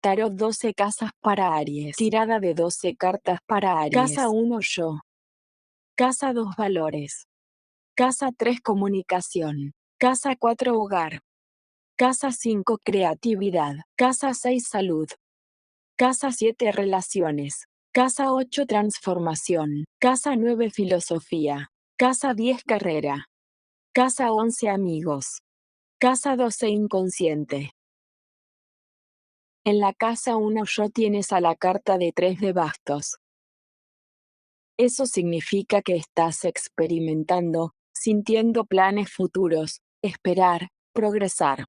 Tarot 12 casas para Aries. Tirada de 12 cartas para Aries. Casa 1 yo. Casa 2 valores. Casa 3 comunicación. Casa 4 hogar. Casa 5 creatividad. Casa 6 salud. Casa 7 relaciones. Casa 8 transformación. Casa 9 filosofía. Casa 10 carrera. Casa 11 amigos. Casa 12 inconsciente. En la casa 1 yo tienes a la carta de 3 de bastos. Eso significa que estás experimentando, sintiendo planes futuros, esperar, progresar.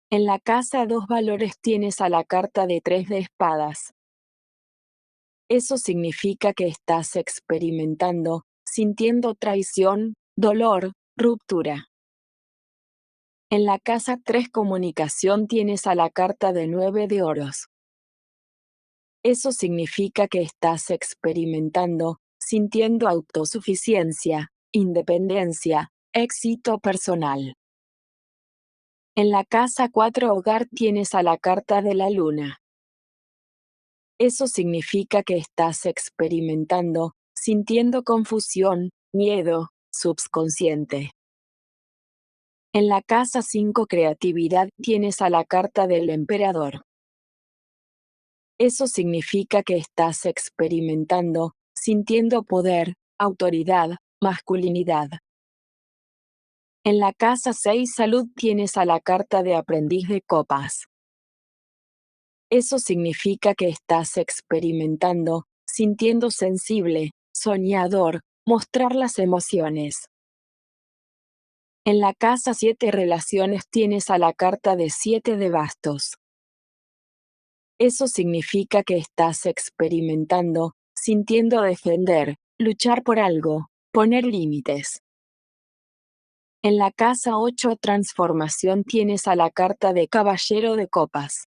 En la casa 2 valores tienes a la carta de 3 de espadas. Eso significa que estás experimentando, sintiendo traición, dolor, ruptura. En la casa 3 comunicación tienes a la carta de 9 de oros. Eso significa que estás experimentando, sintiendo autosuficiencia, independencia, éxito personal. En la casa 4 hogar tienes a la carta de la luna. Eso significa que estás experimentando, sintiendo confusión, miedo, subconsciente. En la casa 5 creatividad tienes a la carta del emperador. Eso significa que estás experimentando, sintiendo poder, autoridad, masculinidad. En la casa 6 salud tienes a la carta de aprendiz de copas. Eso significa que estás experimentando, sintiendo sensible, soñador, mostrar las emociones. En la casa 7 relaciones tienes a la carta de 7 de bastos. Eso significa que estás experimentando, sintiendo defender, luchar por algo, poner límites. En la casa 8 transformación tienes a la carta de caballero de copas.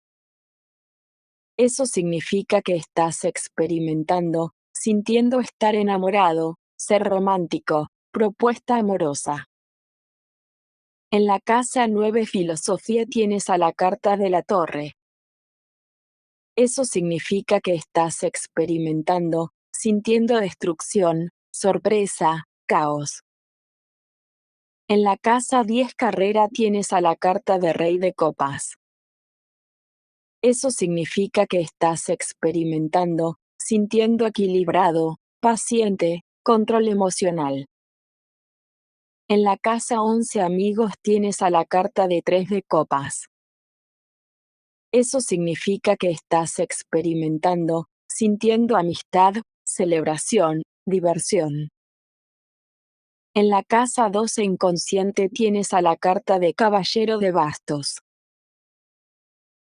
Eso significa que estás experimentando, sintiendo estar enamorado, ser romántico, propuesta amorosa. En la casa 9 filosofía tienes a la carta de la torre. Eso significa que estás experimentando, sintiendo destrucción, sorpresa, caos. En la casa 10 carrera tienes a la carta de rey de copas. Eso significa que estás experimentando, sintiendo equilibrado, paciente, control emocional. En la casa 11 amigos tienes a la carta de 3 de copas. Eso significa que estás experimentando, sintiendo amistad, celebración, diversión. En la casa 12 inconsciente tienes a la carta de caballero de bastos.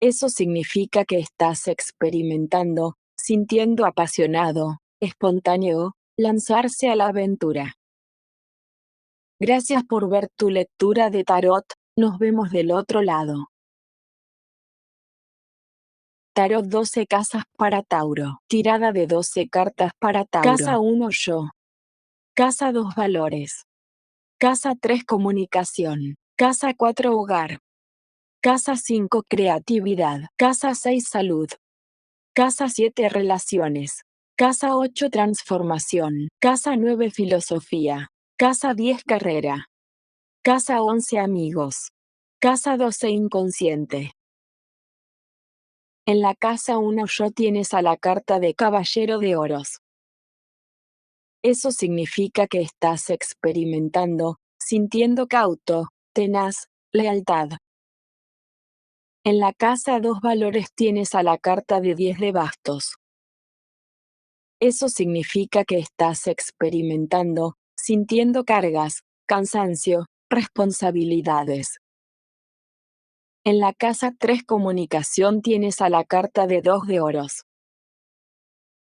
Eso significa que estás experimentando, sintiendo apasionado, espontáneo, lanzarse a la aventura. Gracias por ver tu lectura de tarot, nos vemos del otro lado. Tarot 12 casas para Tauro. Tirada de 12 cartas para Tauro. Casa 1 yo. Casa 2 valores. Casa 3 comunicación. Casa 4 hogar. Casa 5 creatividad. Casa 6 salud. Casa 7 relaciones. Casa 8 transformación. Casa 9 filosofía. Casa 10 carrera. Casa 11 amigos. Casa 12 inconsciente. En la casa 1 yo tienes a la carta de caballero de oros. Eso significa que estás experimentando, sintiendo cauto, tenaz, lealtad. En la casa 2 valores tienes a la carta de 10 de bastos. Eso significa que estás experimentando, sintiendo cargas, cansancio, responsabilidades. En la casa 3 comunicación tienes a la carta de 2 de oros.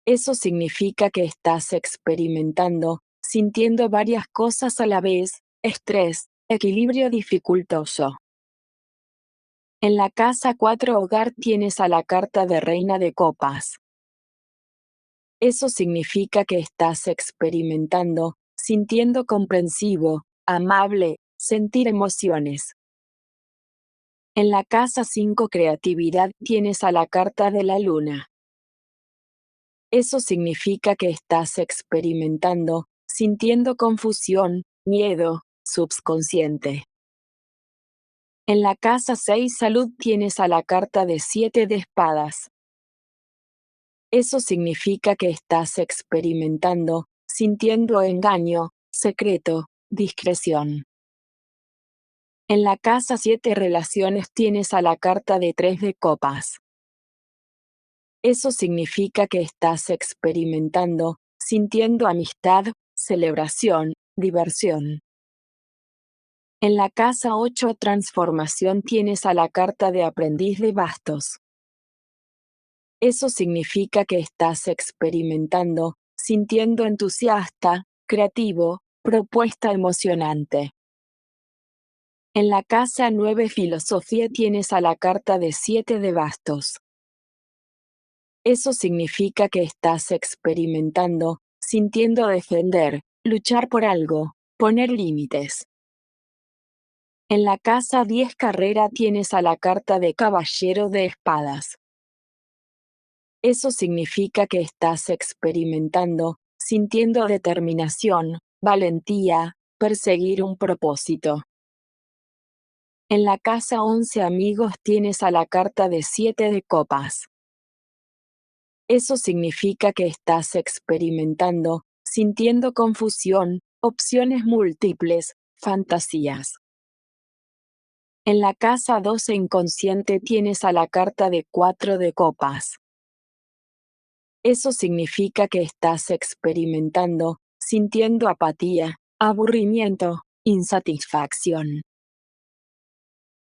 Eso significa que estás experimentando, sintiendo varias cosas a la vez, estrés, equilibrio dificultoso. En la casa 4 hogar tienes a la carta de reina de copas. Eso significa que estás experimentando, sintiendo comprensivo, amable, sentir emociones. En la casa 5 creatividad tienes a la carta de la luna. Eso significa que estás experimentando, sintiendo confusión, miedo, subconsciente. En la casa 6 salud tienes a la carta de 7 de espadas. Eso significa que estás experimentando, sintiendo engaño, secreto, discreción. En la casa 7 relaciones tienes a la carta de 3 de copas. Eso significa que estás experimentando, sintiendo amistad, celebración, diversión. En la casa 8 transformación tienes a la carta de aprendiz de bastos. Eso significa que estás experimentando, sintiendo entusiasta, creativo, propuesta emocionante. En la casa 9 filosofía tienes a la carta de 7 de bastos. Eso significa que estás experimentando, sintiendo defender, luchar por algo, poner límites. En la casa 10 carrera tienes a la carta de caballero de espadas. Eso significa que estás experimentando, sintiendo determinación, valentía, perseguir un propósito. En la casa 11 amigos tienes a la carta de 7 de copas. Eso significa que estás experimentando, sintiendo confusión, opciones múltiples, fantasías. En la casa 12 inconsciente tienes a la carta de 4 de copas. Eso significa que estás experimentando, sintiendo apatía, aburrimiento, insatisfacción.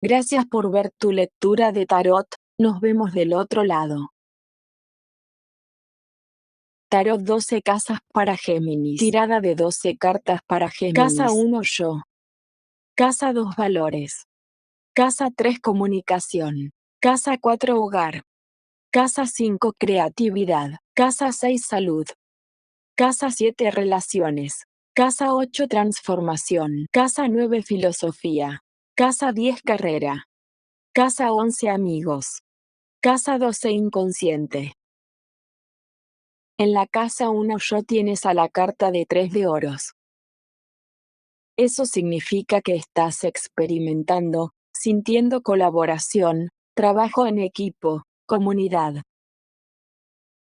Gracias por ver tu lectura de tarot, nos vemos del otro lado. Tarot 12 casas para Géminis. Tirada de 12 cartas para Géminis. Casa 1 yo. Casa 2 valores. Casa 3 comunicación. Casa 4 hogar. Casa 5 creatividad. Casa 6 salud. Casa 7 relaciones. Casa 8 transformación. Casa 9 filosofía. Casa 10 carrera. Casa 11 amigos. Casa 12 inconsciente. En la casa 1 yo tienes a la carta de 3 de oros. Eso significa que estás experimentando, sintiendo colaboración, trabajo en equipo, comunidad.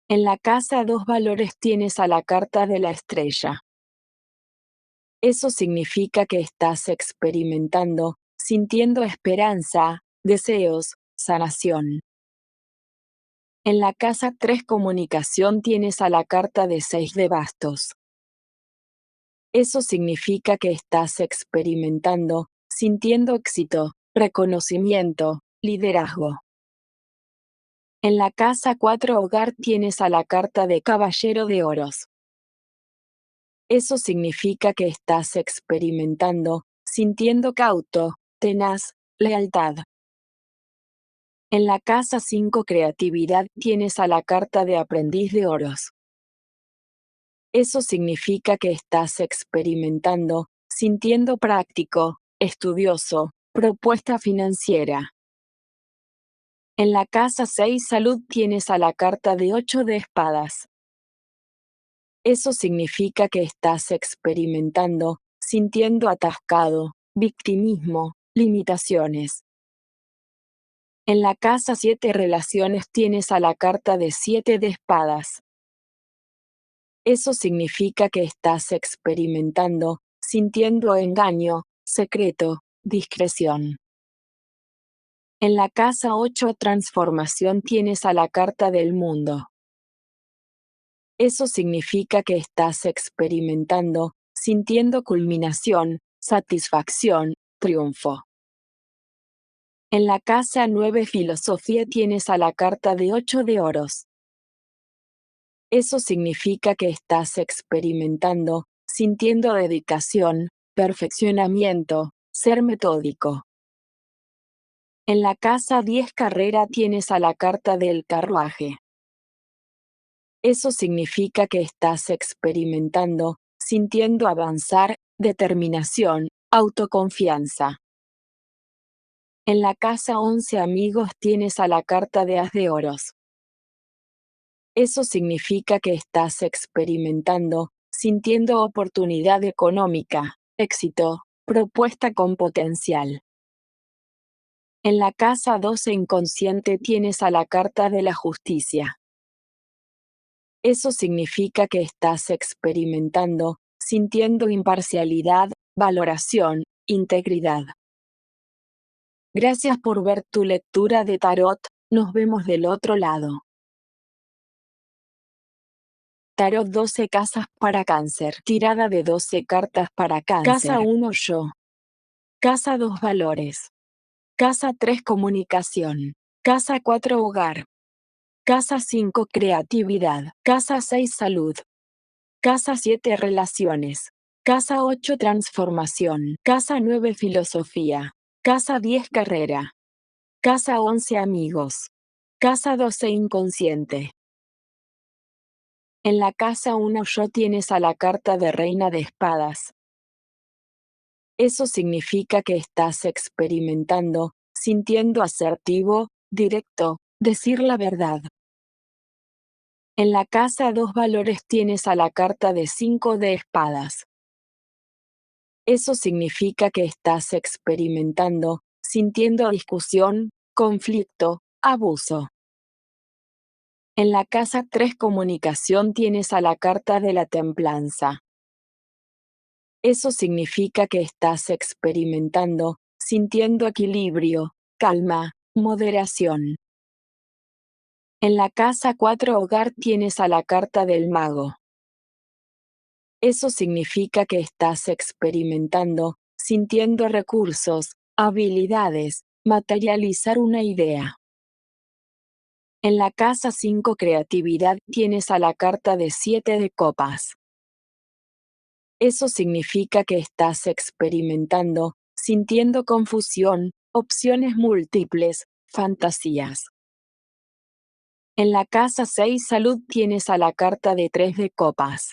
En la casa 2 valores tienes a la carta de la estrella. Eso significa que estás experimentando, sintiendo esperanza, deseos, sanación. En la casa 3 comunicación tienes a la carta de 6 de bastos. Eso significa que estás experimentando, sintiendo éxito, reconocimiento, liderazgo. En la casa 4 hogar tienes a la carta de caballero de oros. Eso significa que estás experimentando, sintiendo cauto, tenaz, lealtad. En la casa 5 creatividad tienes a la carta de aprendiz de oros. Eso significa que estás experimentando, sintiendo práctico, estudioso, propuesta financiera. En la casa 6 salud tienes a la carta de 8 de espadas. Eso significa que estás experimentando, sintiendo atascado, victimismo, limitaciones. En la casa 7 relaciones tienes a la carta de 7 de espadas. Eso significa que estás experimentando, sintiendo engaño, secreto, discreción. En la casa 8 transformación tienes a la carta del mundo. Eso significa que estás experimentando, sintiendo culminación, satisfacción, triunfo. En la casa 9 filosofía tienes a la carta de 8 de oros. Eso significa que estás experimentando, sintiendo dedicación, perfeccionamiento, ser metódico. En la casa 10 carrera tienes a la carta del carruaje. Eso significa que estás experimentando, sintiendo avanzar, determinación, autoconfianza. En la casa 11 amigos tienes a la carta de As de Oros. Eso significa que estás experimentando, sintiendo oportunidad económica, éxito, propuesta con potencial. En la casa 12 inconsciente tienes a la carta de la justicia. Eso significa que estás experimentando, sintiendo imparcialidad, valoración, integridad. Gracias por ver tu lectura de tarot, nos vemos del otro lado. Tarot 12 casas para Cáncer. Tirada de 12 cartas para Cáncer. Casa 1 yo. Casa 2 valores. Casa 3 comunicación. Casa 4 hogar. Casa 5 creatividad. Casa 6 salud. Casa 7 relaciones. Casa 8 transformación. Casa 9 filosofía. Casa 10 carrera. Casa 11 amigos. Casa 12 inconsciente. En la casa 1 yo tienes a la carta de Reina de Espadas. Eso significa que estás experimentando, sintiendo asertivo, directo, decir la verdad. En la casa 2 valores tienes a la carta de 5 de espadas. Eso significa que estás experimentando, sintiendo discusión, conflicto, abuso. En la casa 3 comunicación tienes a la carta de la templanza. Eso significa que estás experimentando, sintiendo equilibrio, calma, moderación. En la casa 4 hogar tienes a la carta del mago. Eso significa que estás experimentando, sintiendo recursos, habilidades, materializar una idea. En la casa 5 creatividad tienes a la carta de 7 de copas. Eso significa que estás experimentando, sintiendo confusión, opciones múltiples, fantasías. En la casa 6 salud tienes a la carta de 3 de copas.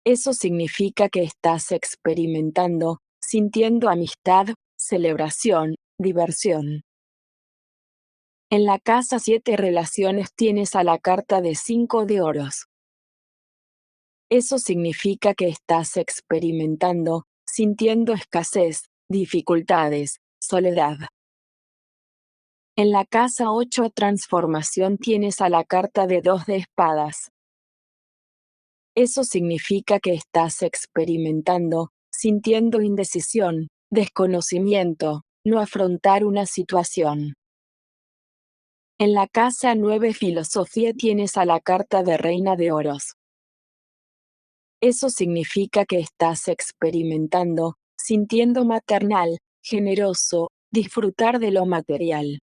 Eso significa que estás experimentando, sintiendo amistad, celebración, diversión. En la casa 7 relaciones tienes a la carta de 5 de oros. Eso significa que estás experimentando, sintiendo escasez, dificultades, soledad. En la casa 8 transformación tienes a la carta de 2 de espadas. Eso significa que estás experimentando, sintiendo indecisión, desconocimiento, no afrontar una situación. En la casa 9 filosofía tienes a la carta de Reina de Oros. Eso significa que estás experimentando, sintiendo maternal, generoso, disfrutar de lo material.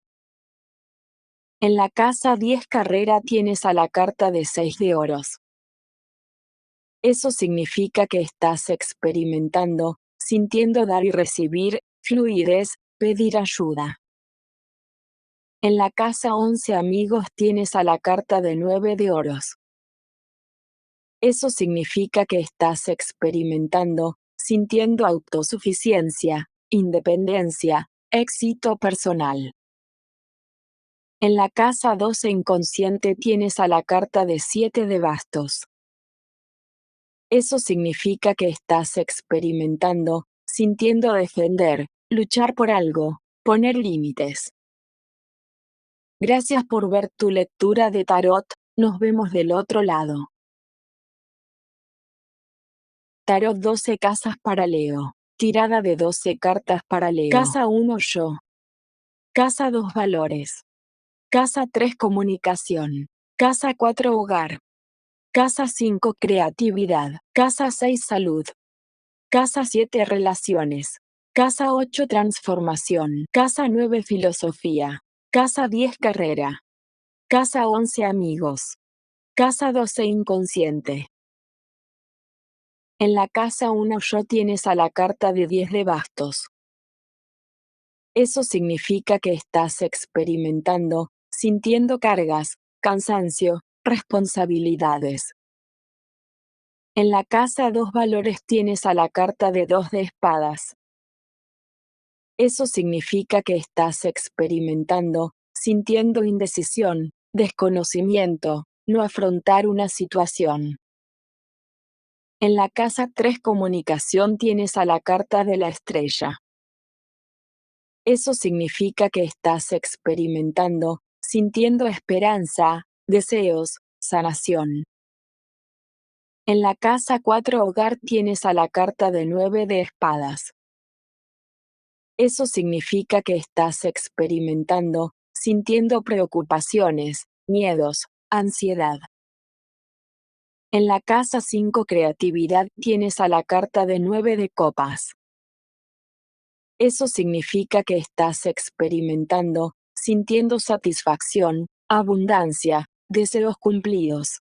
En la casa 10 carrera tienes a la carta de 6 de oros. Eso significa que estás experimentando, sintiendo dar y recibir, fluidez, pedir ayuda. En la casa 11 amigos tienes a la carta de 9 de oros. Eso significa que estás experimentando, sintiendo autosuficiencia, independencia, éxito personal. En la casa 12 inconsciente tienes a la carta de 7 de bastos. Eso significa que estás experimentando, sintiendo defender, luchar por algo, poner límites. Gracias por ver tu lectura de tarot, nos vemos del otro lado. Tarot 12 casas para Leo. Tirada de 12 cartas para Leo. Casa 1 yo. Casa 2 valores. Casa 3 comunicación. Casa 4 hogar. Casa 5 creatividad. Casa 6 salud. Casa 7 relaciones. Casa 8 transformación. Casa 9 filosofía. Casa 10 carrera. Casa 11 amigos. Casa 12 inconsciente. En la casa 1 yo tienes a la carta de 10 de bastos. Eso significa que estás experimentando, sintiendo cargas, cansancio, responsabilidades. En la casa 2 valores tienes a la carta de 2 de espadas. Eso significa que estás experimentando, sintiendo indecisión, desconocimiento, no afrontar una situación. En la casa 3 comunicación tienes a la carta de la estrella. Eso significa que estás experimentando, sintiendo esperanza, deseos, sanación. En la casa 4 hogar tienes a la carta de 9 de espadas. Eso significa que estás experimentando, sintiendo preocupaciones, miedos, ansiedad. En la casa 5 creatividad tienes a la carta de 9 de copas. Eso significa que estás experimentando, sintiendo satisfacción, abundancia, deseos cumplidos.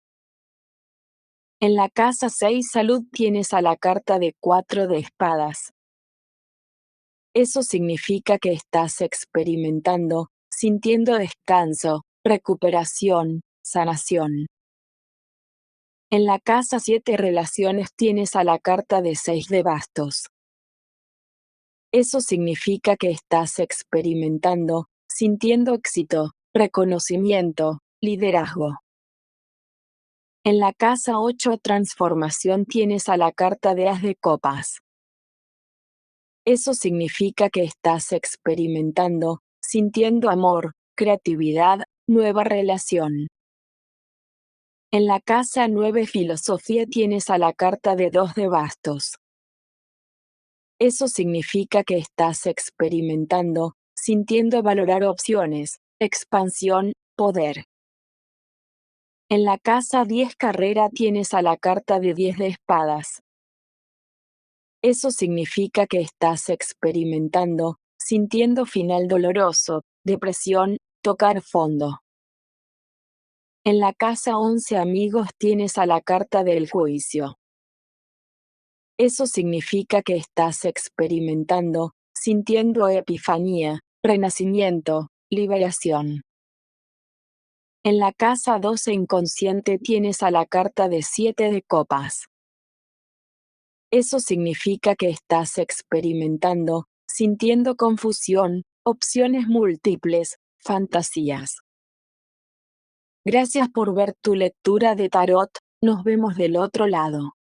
En la casa 6 salud tienes a la carta de 4 de espadas. Eso significa que estás experimentando, sintiendo descanso, recuperación, sanación. En la casa 7 relaciones tienes a la carta de 6 de bastos. Eso significa que estás experimentando, sintiendo éxito, reconocimiento, liderazgo. En la casa 8 transformación tienes a la carta de as de copas. Eso significa que estás experimentando, sintiendo amor, creatividad, nueva relación. En la casa 9 filosofía tienes a la carta de 2 de bastos. Eso significa que estás experimentando, sintiendo valorar opciones, expansión, poder. En la casa 10 carrera tienes a la carta de 10 de espadas. Eso significa que estás experimentando, sintiendo final doloroso, depresión, tocar fondo. En la casa 11 amigos tienes a la carta del juicio. Eso significa que estás experimentando, sintiendo epifanía, renacimiento, liberación. En la casa 12 inconsciente tienes a la carta de 7 de copas. Eso significa que estás experimentando, sintiendo confusión, opciones múltiples, fantasías. Gracias por ver tu lectura de tarot, nos vemos del otro lado.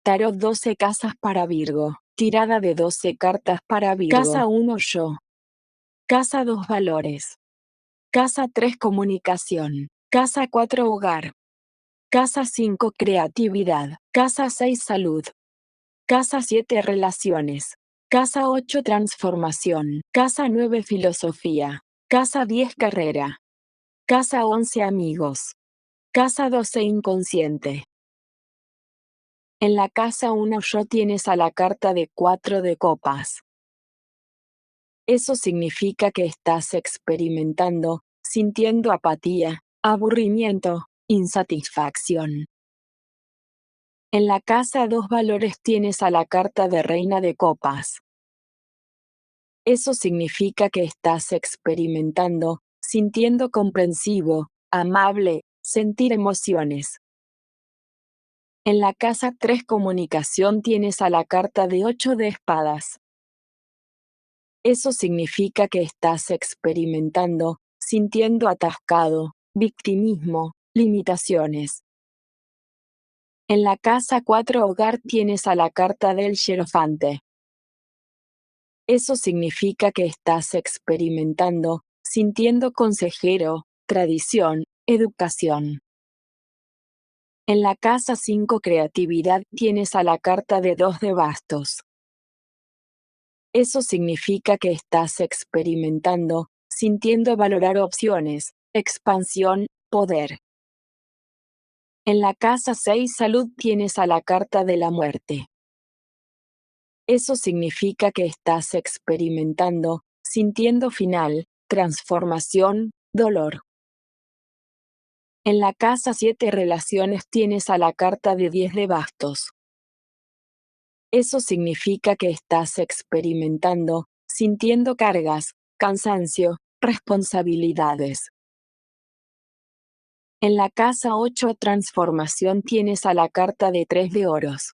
Tarot 12 casas para Virgo. Tirada de 12 cartas para Virgo. Casa 1 yo. Casa 2 valores. Casa 3 comunicación. Casa 4 hogar. Casa 5 creatividad. Casa 6 salud. Casa 7 relaciones. Casa 8 transformación. Casa 9 filosofía. Casa 10 carrera. Casa 11 amigos. Casa 12 inconsciente. En la casa 1 yo tienes a la carta de 4 de copas. Eso significa que estás experimentando, sintiendo apatía, aburrimiento, insatisfacción. En la casa 2 valores tienes a la carta de reina de copas. Eso significa que estás experimentando, sintiendo comprensivo, amable, sentir emociones. En la casa 3 comunicación tienes a la carta de 8 de espadas. Eso significa que estás experimentando, sintiendo atascado, victimismo, limitaciones. En la casa 4 hogar tienes a la carta del Hierofante. Eso significa que estás experimentando, sintiendo consejero, tradición, educación. En la casa 5 creatividad tienes a la carta de 2 de bastos. Eso significa que estás experimentando, sintiendo valorar opciones, expansión, poder. En la casa 6 salud tienes a la carta de la muerte. Eso significa que estás experimentando, sintiendo final, transformación, dolor. En la casa 7 relaciones tienes a la carta de 10 de bastos. Eso significa que estás experimentando, sintiendo cargas, cansancio, responsabilidades. En la casa 8 transformación tienes a la carta de 3 de oros.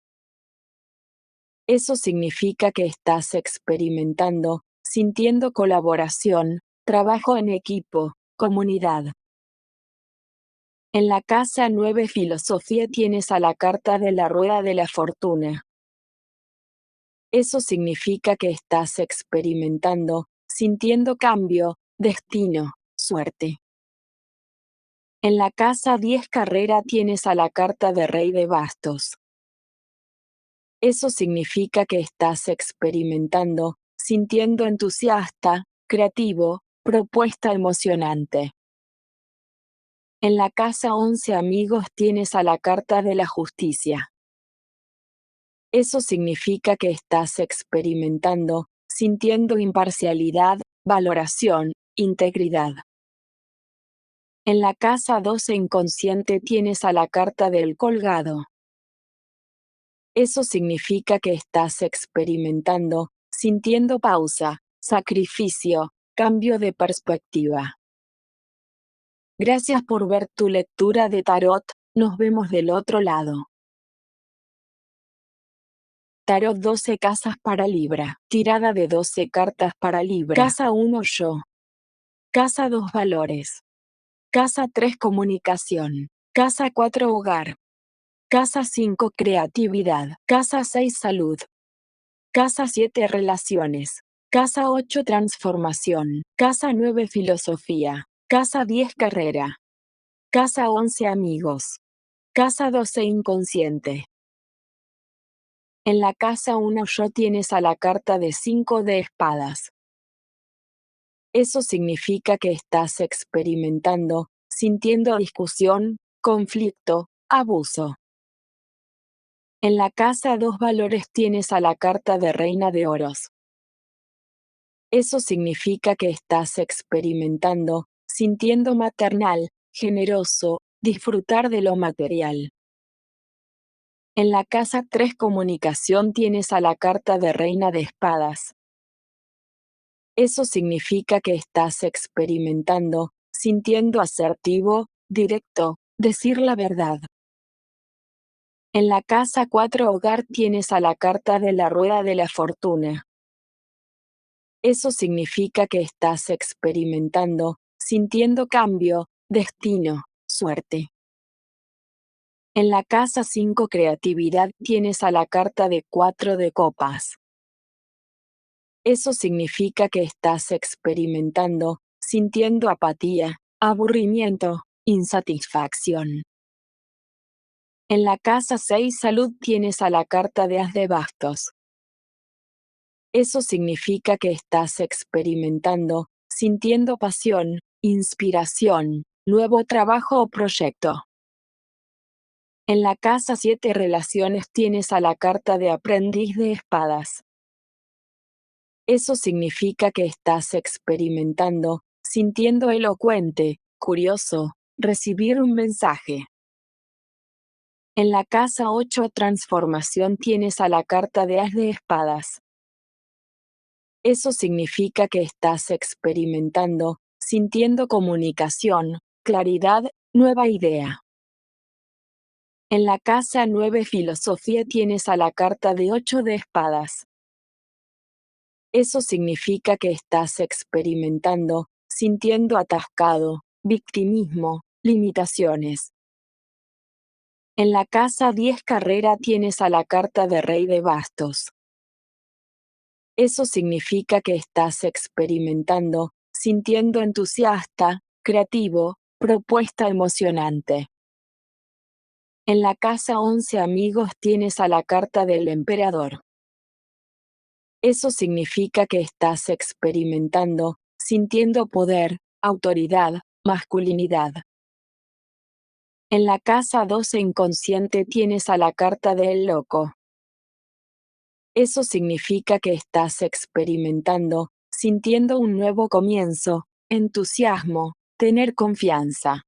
Eso significa que estás experimentando, sintiendo colaboración, trabajo en equipo, comunidad. En la casa 9 filosofía tienes a la carta de la rueda de la fortuna. Eso significa que estás experimentando, sintiendo cambio, destino, suerte. En la casa 10 carrera tienes a la carta de rey de bastos. Eso significa que estás experimentando, sintiendo entusiasta, creativo, propuesta emocionante. En la casa 11 amigos tienes a la carta de la justicia. Eso significa que estás experimentando, sintiendo imparcialidad, valoración, integridad. En la casa 12 inconsciente tienes a la carta del colgado. Eso significa que estás experimentando, sintiendo pausa, sacrificio, cambio de perspectiva. Gracias por ver tu lectura de tarot, nos vemos del otro lado. Tarot 12 casas para Libra. Tirada de 12 cartas para Libra. Casa 1 yo. Casa 2 valores. Casa 3 comunicación. Casa 4 hogar. Casa 5 creatividad. Casa 6 salud. Casa 7 relaciones. Casa 8 transformación. Casa 9 filosofía. Casa 10 carrera. Casa 11 amigos. Casa 12 inconsciente. En la casa 1 yo tienes a la carta de 5 de espadas. Eso significa que estás experimentando, sintiendo discusión, conflicto, abuso. En la casa 2 valores tienes a la carta de reina de oros. Eso significa que estás experimentando, sintiendo maternal, generoso, disfrutar de lo material. En la casa 3 comunicación tienes a la carta de reina de espadas. Eso significa que estás experimentando, sintiendo asertivo, directo, decir la verdad. En la casa 4 hogar tienes a la carta de la rueda de la fortuna. Eso significa que estás experimentando, sintiendo cambio, destino, suerte. En la casa 5 creatividad tienes a la carta de 4 de copas. Eso significa que estás experimentando, sintiendo apatía, aburrimiento, insatisfacción. En la casa 6 salud tienes a la carta de as de bastos. Eso significa que estás experimentando, sintiendo pasión, inspiración, nuevo trabajo o proyecto. En la casa 7 relaciones tienes a la carta de aprendiz de espadas. Eso significa que estás experimentando, sintiendo elocuente, curioso, recibir un mensaje. En la casa 8 transformación tienes a la carta de as de espadas. Eso significa que estás experimentando, sintiendo comunicación, claridad, nueva idea. En la casa 9 filosofía tienes a la carta de 8 de espadas. Eso significa que estás experimentando, sintiendo atascado, victimismo, limitaciones. En la casa 10 carrera tienes a la carta de rey de bastos. Eso significa que estás experimentando, sintiendo entusiasta, creativo, propuesta emocionante. En la casa 11 amigos tienes a la carta del emperador. Eso significa que estás experimentando, sintiendo poder, autoridad, masculinidad. En la casa 12 inconsciente tienes a la carta del loco. Eso significa que estás experimentando, sintiendo un nuevo comienzo, entusiasmo, tener confianza.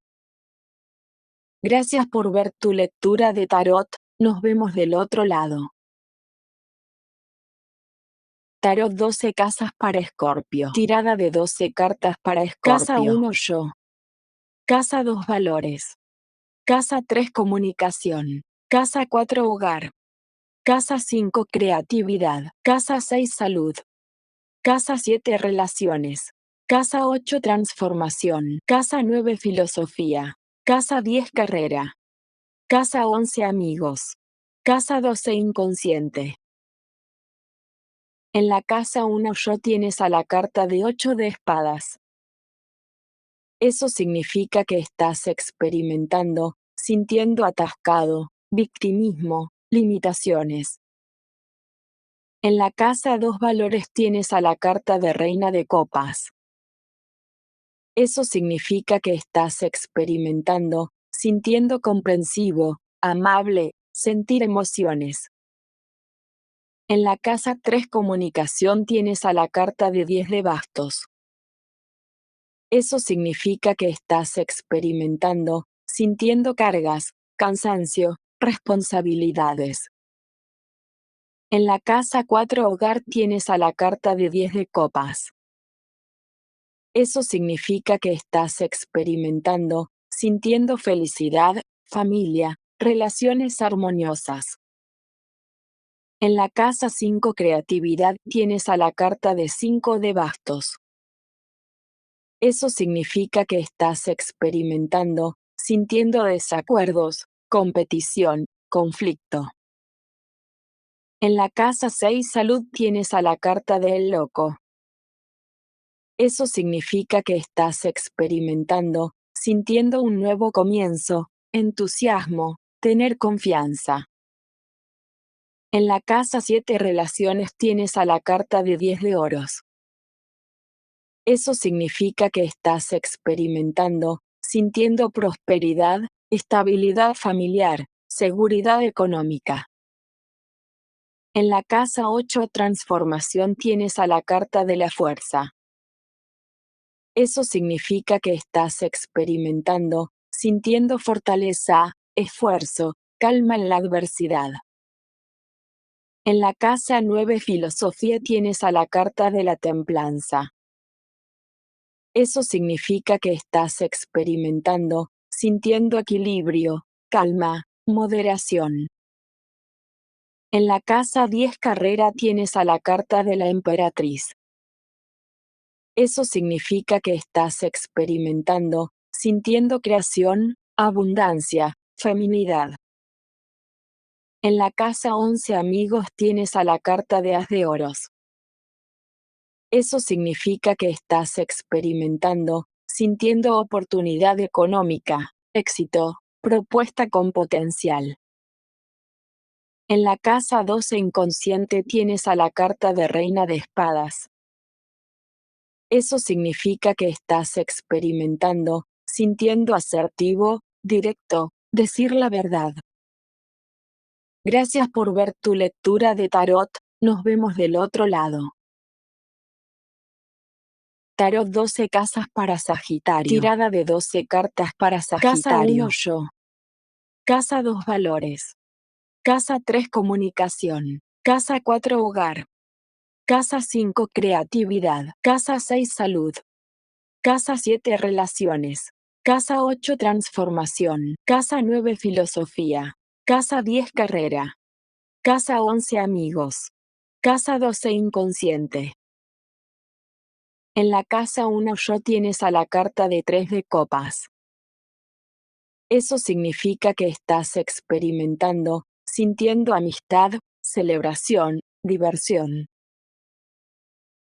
Gracias por ver tu lectura de tarot, nos vemos del otro lado. Tarot 12 casas para Escorpio. Tirada de 12 cartas para Escorpio. Casa 1 yo. Casa 2 valores. Casa 3 comunicación. Casa 4 hogar. Casa 5 creatividad. Casa 6 salud. Casa 7 relaciones. Casa 8 transformación. Casa 9 filosofía. Casa 10 carrera. Casa 11 amigos. Casa 12 inconsciente. En la casa 1 yo tienes a la carta de 8 de espadas. Eso significa que estás experimentando, sintiendo atascado, victimismo, limitaciones. En la casa 2 valores tienes a la carta de reina de copas. Eso significa que estás experimentando, sintiendo comprensivo, amable, sentir emociones. En la casa 3 comunicación tienes a la carta de 10 de bastos. Eso significa que estás experimentando, sintiendo cargas, cansancio, responsabilidades. En la casa 4 hogar tienes a la carta de 10 de copas. Eso significa que estás experimentando, sintiendo felicidad, familia, relaciones armoniosas. En la casa 5 creatividad tienes a la carta de 5 de bastos. Eso significa que estás experimentando, sintiendo desacuerdos, competición, conflicto. En la casa 6 salud tienes a la carta del loco. Eso significa que estás experimentando, sintiendo un nuevo comienzo, entusiasmo, tener confianza. En la casa 7 relaciones tienes a la carta de 10 de oros. Eso significa que estás experimentando, sintiendo prosperidad, estabilidad familiar, seguridad económica. En la casa 8 transformación tienes a la carta de la fuerza. Eso significa que estás experimentando, sintiendo fortaleza, esfuerzo, calma en la adversidad. En la casa 9 filosofía tienes a la carta de la templanza. Eso significa que estás experimentando, sintiendo equilibrio, calma, moderación. En la casa 10 carrera tienes a la carta de la emperatriz. Eso significa que estás experimentando, sintiendo creación, abundancia, feminidad. En la casa 11 amigos tienes a la carta de as de oros. Eso significa que estás experimentando, sintiendo oportunidad económica, éxito, propuesta con potencial. En la casa 12 inconsciente tienes a la carta de reina de espadas. Eso significa que estás experimentando, sintiendo asertivo, directo, decir la verdad. Gracias por ver tu lectura de tarot, nos vemos del otro lado. Tarot 12 casas para Sagitario. Tirada de 12 cartas para Sagitario. Casa 1 yo. Casa 2 valores. Casa 3 comunicación. Casa 4 hogar. Casa 5 creatividad. Casa 6 salud. Casa 7 relaciones. Casa 8 transformación. Casa 9 filosofía. Casa 10 carrera. Casa 11 amigos. Casa 12 inconsciente. En la casa 1 yo tienes a la carta de 3 de copas. Eso significa que estás experimentando, sintiendo amistad, celebración, diversión.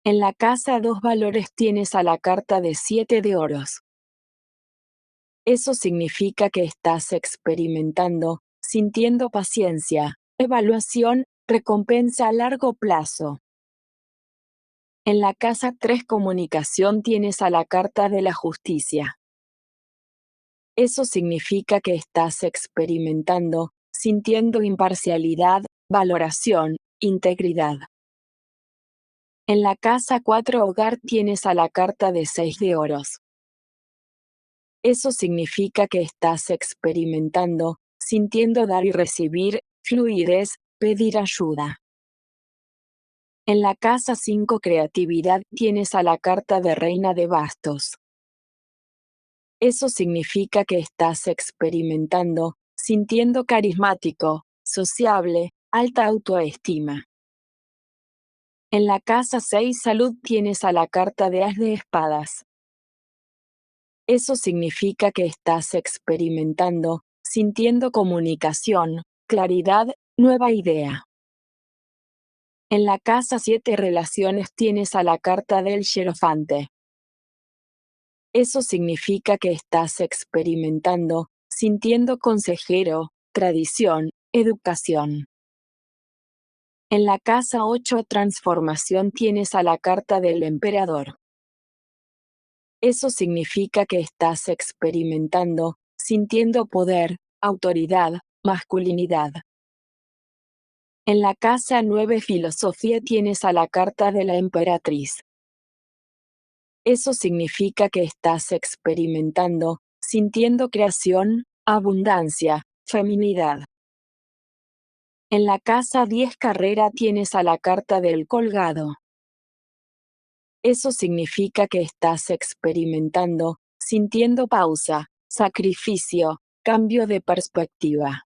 En la casa 2 valores tienes a la carta de 7 de oros. Eso significa que estás experimentando, sintiendo paciencia, evaluación, recompensa a largo plazo. En la casa 3 comunicación tienes a la carta de la justicia. Eso significa que estás experimentando, sintiendo imparcialidad, valoración, integridad. En la casa 4 hogar tienes a la carta de 6 de oros. Eso significa que estás experimentando, sintiendo dar y recibir, fluidez, pedir ayuda. En la casa 5 creatividad tienes a la carta de reina de bastos. Eso significa que estás experimentando, sintiendo carismático, sociable, alta autoestima. En la casa 6 salud tienes a la carta de As de espadas. Eso significa que estás experimentando, sintiendo comunicación, claridad, nueva idea. En la casa 7 relaciones tienes a la carta del Hierofante. Eso significa que estás experimentando, sintiendo consejero, tradición, educación. En la casa 8 transformación tienes a la carta del emperador. Eso significa que estás experimentando, sintiendo poder, autoridad, masculinidad. En la casa 9 filosofía tienes a la carta de la emperatriz. Eso significa que estás experimentando, sintiendo creación, abundancia, feminidad. En la casa 10 carrera tienes a la carta del colgado. Eso significa que estás experimentando, sintiendo pausa, sacrificio, cambio de perspectiva.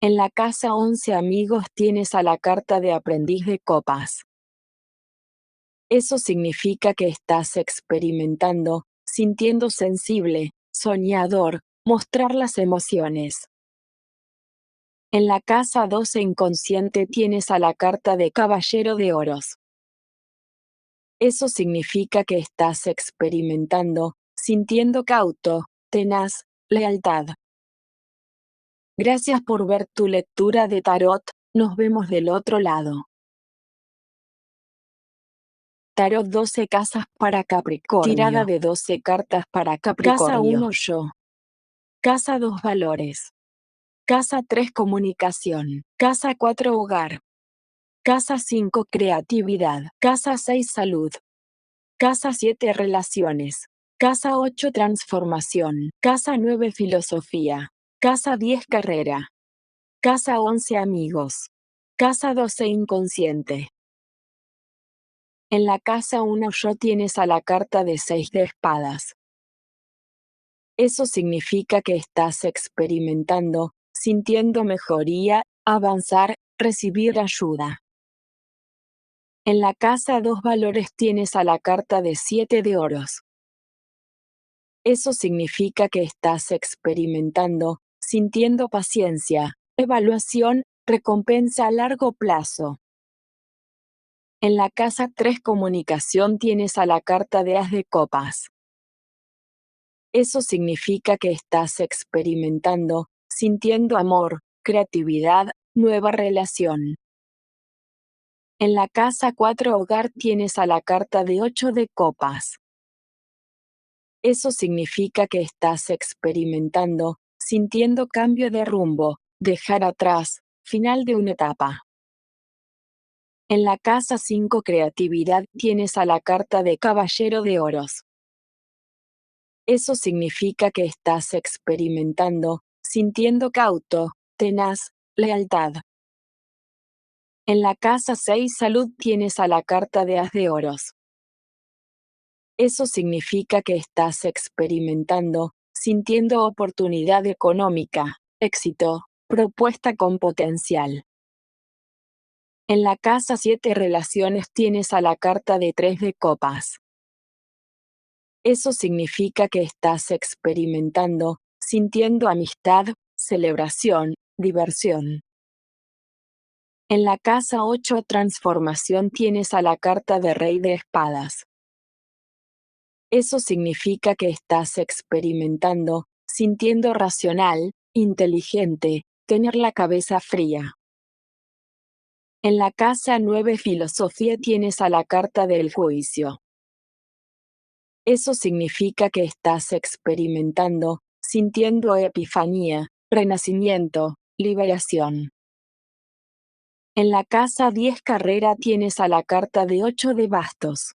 En la casa 11 amigos tienes a la carta de aprendiz de copas. Eso significa que estás experimentando, sintiendo sensible, soñador, mostrar las emociones. En la casa 12 inconsciente tienes a la carta de caballero de oros. Eso significa que estás experimentando, sintiendo cauto, tenaz, lealtad. Gracias por ver tu lectura de tarot, nos vemos del otro lado. Tarot 12 casas para Capricornio. Tirada de 12 cartas para Capricornio. Casa 1 yo. Casa 2 valores. Casa 3 comunicación. Casa 4 hogar. Casa 5 creatividad. Casa 6 salud. Casa 7 relaciones. Casa 8 transformación. Casa 9 filosofía. Casa 10 carrera. Casa 11 amigos. Casa 12 inconsciente. En la casa 1 yo tienes a la carta de 6 de espadas. Eso significa que estás experimentando, sintiendo mejoría, avanzar, recibir ayuda. En la casa 2 valores tienes a la carta de 7 de oros. Eso significa que estás experimentando, sintiendo paciencia, evaluación, recompensa a largo plazo. En la casa 3 comunicación tienes a la carta de As de copas. Eso significa que estás experimentando, sintiendo amor, creatividad, nueva relación. En la casa 4 hogar tienes a la carta de 8 de copas. Eso significa que estás experimentando, sintiendo cambio de rumbo, dejar atrás, final de una etapa. En la casa 5 creatividad tienes a la carta de caballero de oros. Eso significa que estás experimentando, sintiendo cauto, tenaz, lealtad. En la casa 6 salud tienes a la carta de As de oros. Eso significa que estás experimentando, sintiendo oportunidad económica, éxito, propuesta con potencial. En la casa 7 relaciones tienes a la carta de 3 de copas. Eso significa que estás experimentando, sintiendo amistad, celebración, diversión. En la casa 8 transformación tienes a la carta de rey de espadas. Eso significa que estás experimentando, sintiendo racional, inteligente, tener la cabeza fría. En la casa 9 filosofía tienes a la carta del juicio. Eso significa que estás experimentando, sintiendo epifanía, renacimiento, liberación. En la casa 10 carrera tienes a la carta de 8 de bastos.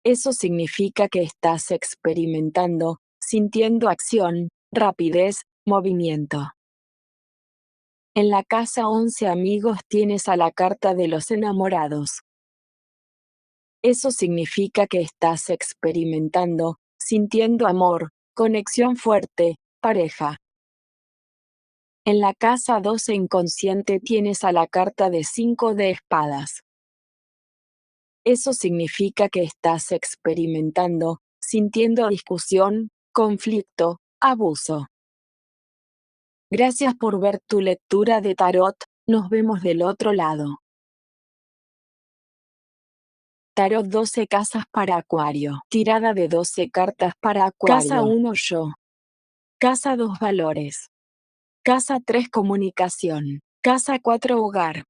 Eso significa que estás experimentando, sintiendo acción, rapidez, movimiento. En la casa 11 amigos tienes a la carta de los enamorados. Eso significa que estás experimentando, sintiendo amor, conexión fuerte, pareja. En la casa 12 inconsciente tienes a la carta de 5 de espadas. Eso significa que estás experimentando, sintiendo discusión, conflicto, abuso. Gracias por ver tu lectura de tarot, nos vemos del otro lado. Tarot 12 casas para Acuario. Tirada de 12 cartas para Acuario. Casa 1 yo. Casa 2 valores. Casa 3 comunicación. Casa 4 hogar.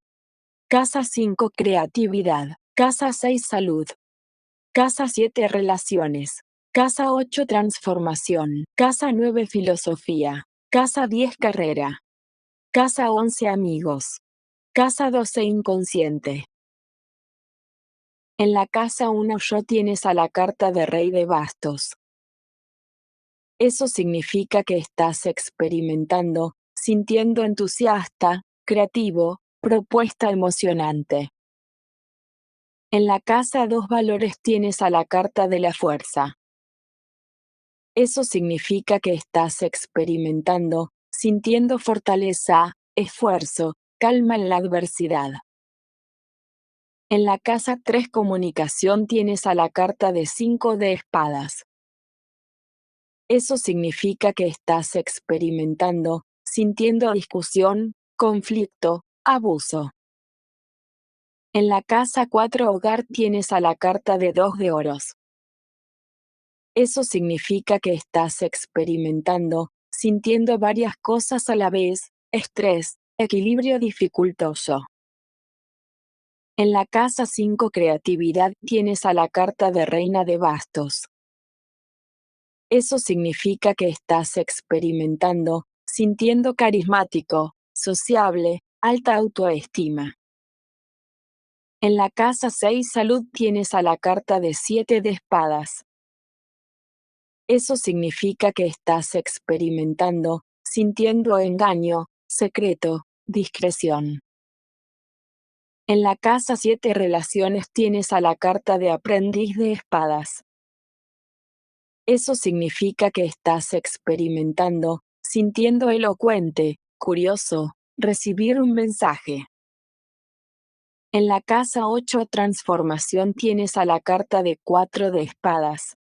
Casa 5 creatividad. Casa 6 salud. Casa 7 relaciones. Casa 8 transformación. Casa 9 filosofía. Casa 10 carrera. Casa 11 amigos. Casa 12 inconsciente. En la casa 1 yo tienes a la carta de Rey de Bastos. Eso significa que estás experimentando, sintiendo entusiasta, creativo, propuesta emocionante. En la casa 2 valores tienes a la carta de la fuerza. Eso significa que estás experimentando, sintiendo fortaleza, esfuerzo, calma en la adversidad. En la casa 3 comunicación tienes a la carta de 5 de espadas. Eso significa que estás experimentando, sintiendo discusión, conflicto, abuso. En la casa 4 hogar tienes a la carta de 2 de oros. Eso significa que estás experimentando, sintiendo varias cosas a la vez, estrés, equilibrio dificultoso. En la casa 5 creatividad tienes a la carta de Reina de Bastos. Eso significa que estás experimentando, sintiendo carismático, sociable, alta autoestima. En la casa 6 salud tienes a la carta de 7 de espadas. Eso significa que estás experimentando, sintiendo engaño, secreto, discreción. En la casa 7 relaciones tienes a la carta de aprendiz de espadas. Eso significa que estás experimentando, sintiendo elocuente, curioso, recibir un mensaje. En la casa 8 transformación tienes a la carta de 4 de espadas.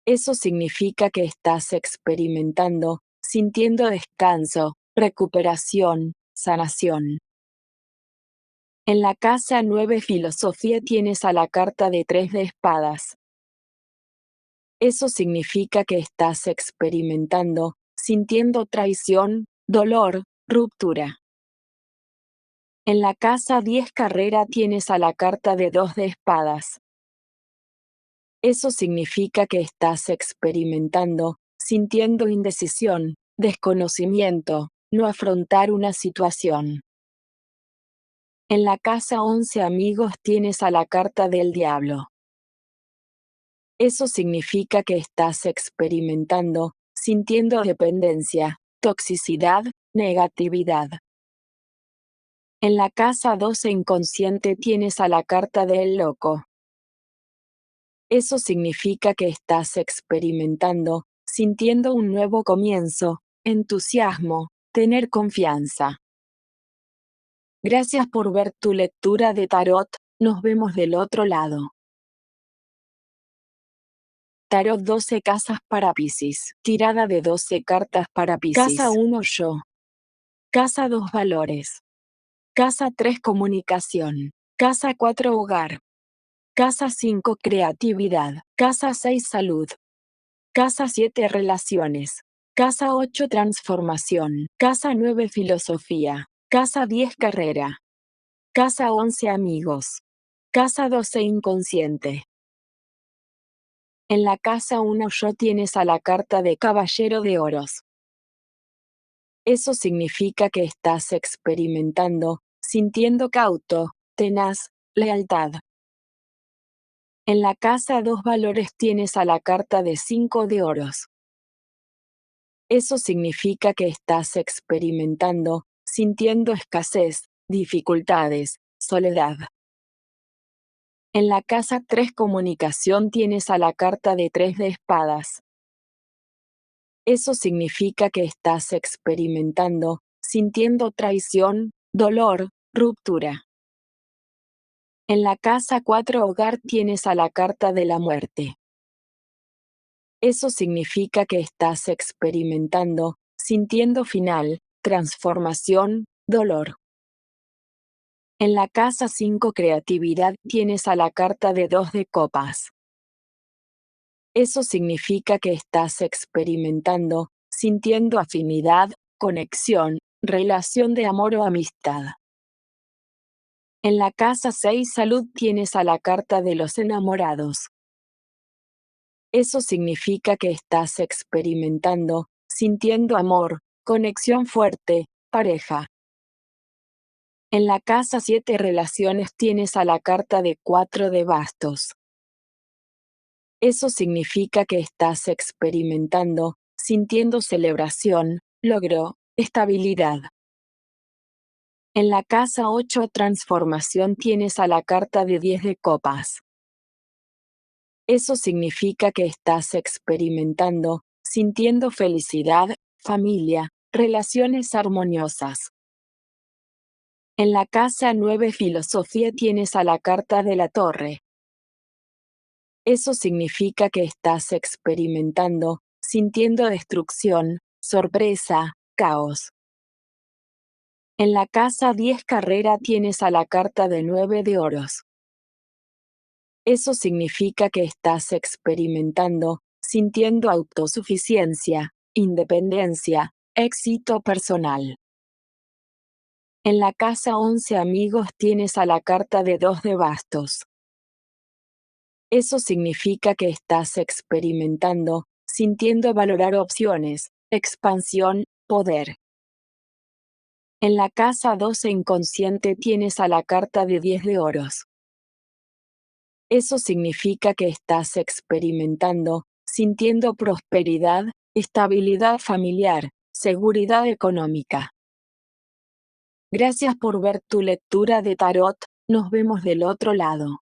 Eso significa que estás experimentando, sintiendo descanso, recuperación, sanación. En la casa 9 filosofía tienes a la carta de 3 de espadas. Eso significa que estás experimentando, sintiendo traición, dolor, ruptura. En la casa 10 carrera tienes a la carta de 2 de espadas. Eso significa que estás experimentando, sintiendo indecisión, desconocimiento, no afrontar una situación. En la casa 11 amigos tienes a la carta del diablo. Eso significa que estás experimentando, sintiendo dependencia, toxicidad, negatividad. En la casa 12 inconsciente tienes a la carta del loco. Eso significa que estás experimentando, sintiendo un nuevo comienzo, entusiasmo, tener confianza. Gracias por ver tu lectura de tarot, nos vemos del otro lado. Tarot 12 casas para Piscis. Tirada de 12 cartas para Piscis. Casa 1 yo. Casa 2 valores. Casa 3 comunicación. Casa 4 hogar. Casa 5 creatividad. Casa 6 salud. Casa 7 relaciones. Casa 8 transformación. Casa 9 filosofía. Casa 10 carrera. Casa 11 amigos. Casa 12 inconsciente. En la casa 1 yo tienes a la carta de Caballero de Oros. Eso significa que estás experimentando, sintiendo cauto, tenaz, lealtad. En la casa 2 valores tienes a la carta de 5 de oros. Eso significa que estás experimentando, sintiendo escasez, dificultades, soledad. En la casa 3 comunicación tienes a la carta de 3 de espadas. Eso significa que estás experimentando, sintiendo traición, dolor, ruptura. En la casa 4 hogar tienes a la carta de la muerte. Eso significa que estás experimentando, sintiendo final, transformación, dolor. En la casa 5 creatividad tienes a la carta de 2 de copas. Eso significa que estás experimentando, sintiendo afinidad, conexión, relación de amor o amistad. En la casa 6 salud tienes a la carta de los enamorados. Eso significa que estás experimentando, sintiendo amor, conexión fuerte, pareja. En la casa 7 relaciones tienes a la carta de 4 de bastos. Eso significa que estás experimentando, sintiendo celebración, logro, estabilidad. En la casa 8 transformación tienes a la carta de 10 de copas. Eso significa que estás experimentando, sintiendo felicidad, familia, relaciones armoniosas. En la casa 9 filosofía tienes a la carta de la torre. Eso significa que estás experimentando, sintiendo destrucción, sorpresa, caos. En la casa 10 carrera tienes a la carta de 9 de oros. Eso significa que estás experimentando, sintiendo autosuficiencia, independencia, éxito personal. En la casa 11 amigos tienes a la carta de 2 de bastos. Eso significa que estás experimentando, sintiendo valorar opciones, expansión, poder. En la casa 12 inconsciente tienes a la carta de 10 de oros. Eso significa que estás experimentando, sintiendo prosperidad, estabilidad familiar, seguridad económica. Gracias por ver tu lectura de tarot, nos vemos del otro lado.